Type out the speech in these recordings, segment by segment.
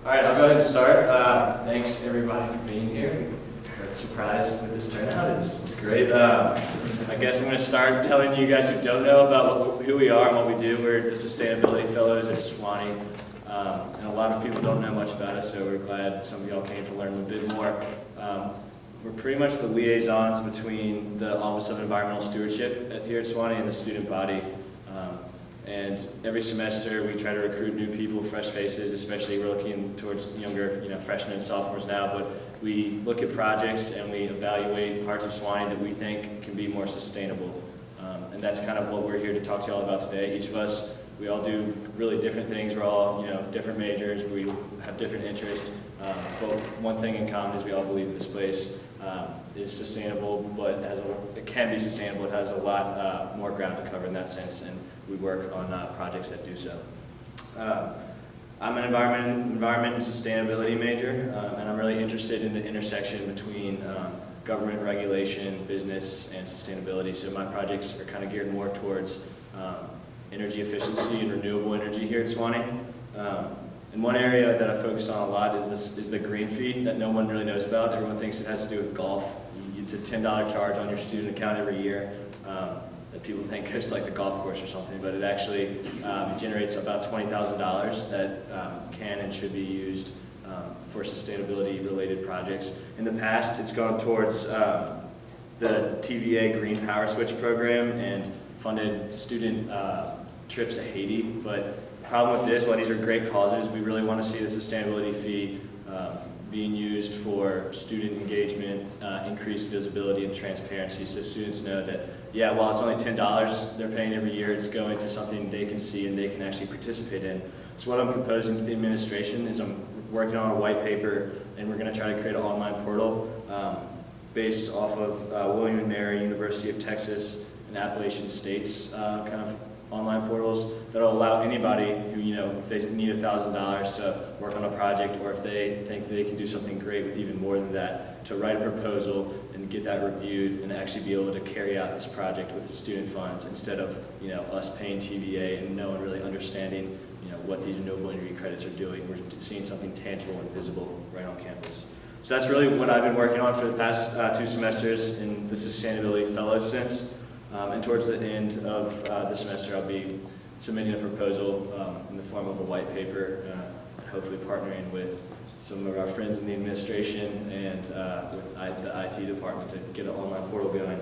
All right, I'll go ahead and start. Thanks everybody for being here. We're surprised with this turnout. It's great. I guess I'm going to start telling you guys who don't know about who we are and what we do. We're the Sustainability Fellows at Sewanee, and a lot of people don't know much about us, so we're glad some of y'all came to learn a bit more. We're pretty much the liaisons between the Office of Environmental Stewardship here at Sewanee and the student body. And every semester we try to recruit new people, fresh faces, especially we're looking towards younger, freshmen and sophomores now, but we look at projects and we evaluate parts of Sewanee that we think can be more sustainable. And that's kind of what we're here to talk to y'all about today. Each of us, we all do really different things. We're all, different majors. We have different interests. But one thing in common is we all believe this place is sustainable, but it can be sustainable. It has a lot more ground to cover in that sense, and we work on projects that do so. I'm an environment and sustainability major, and I'm really interested in the intersection between government regulation, business, and sustainability. So my projects are kind of geared more towards energy efficiency and renewable energy here at Sewanee. And one area that I focus on a lot is the green fee that no one really knows about. Everyone thinks it has to do with golf. It's a $10 charge on your student account every year that people think goes to like the golf course or something, but it actually generates about $20,000 that can and should be used for sustainability-related projects. In the past, it's gone towards the TVA Green Power Switch program and funded student trips to Haiti, but the problem with this, while these are great causes, we really want to see the sustainability fee being used for student engagement, increased visibility and transparency, so students know that, while it's only $10 they're paying every year, it's going to something they can see and they can actually participate in. So what I'm proposing to the administration is I'm working on a white paper, and we're going to try to create an online portal based off of William & Mary, University of Texas, and Appalachian State's kind of online portals that'll allow anybody who, if they need $1,000 to work on a project, or if they think they can do something great with even more than that, to write a proposal and get that reviewed and actually be able to carry out this project with the student funds instead of, us paying TVA and no one really understanding, what these renewable energy credits are doing. We're seeing something tangible and visible right on campus. So that's really what I've been working on for the past 2 semesters in the Sustainability Fellow sense. And towards the end of the semester, I'll be submitting a proposal in the form of a white paper, hopefully partnering with some of our friends in the administration and with the IT department to get an online portal going.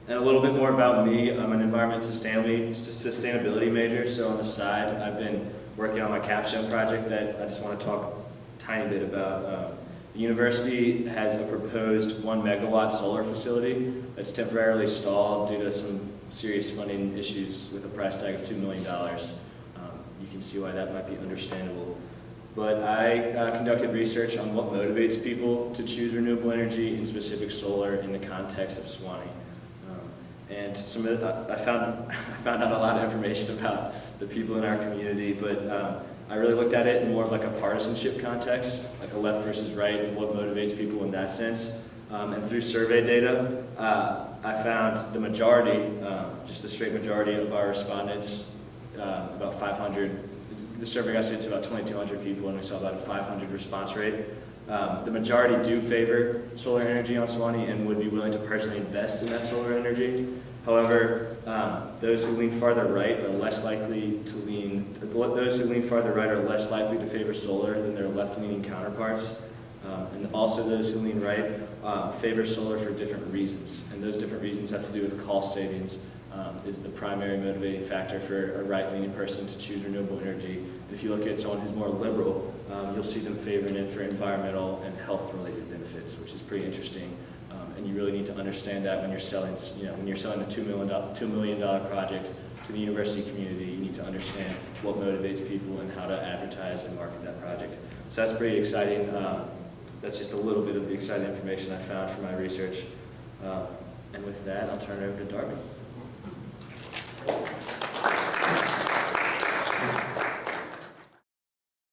And a little bit more about me. I'm an environment sustainability major, so on the side, I've been working on my capstone project that I just want to talk a tiny bit about. The university has a proposed 1 megawatt solar facility that's temporarily stalled due to some serious funding issues with a price tag of $2 million. You can see why that might be understandable. But I conducted research on what motivates people to choose renewable energy, in specific solar, in the context of Sewanee. And some of I found out a lot of information about the people in our community, but I really looked at it in more of like a partisanship context, like a left versus right, and what motivates people in that sense. And through survey data, I found the majority, just the straight majority of our respondents, about 500, the survey got sent to about 2,200 people, and we saw about a 500 response rate. The majority do favor solar energy on Sewanee and would be willing to personally invest in that solar energy. However, those who lean farther right are less likely to favor solar than their left-leaning counterparts. And also those who lean right favor solar for different reasons. And those different reasons have to do with cost savings, is the primary motivating factor for a right-leaning person to choose renewable energy. If you look at someone who's more liberal, you'll see them favoring it for environmental and health-related benefits, which is pretty interesting. And you really need to understand that when you're selling, when you're selling a $2 million project to the university community, you need to understand what motivates people and how to advertise and market that project. So that's pretty exciting. That's just a little bit of the exciting information I found from my research. And with that, I'll turn it over to Darby.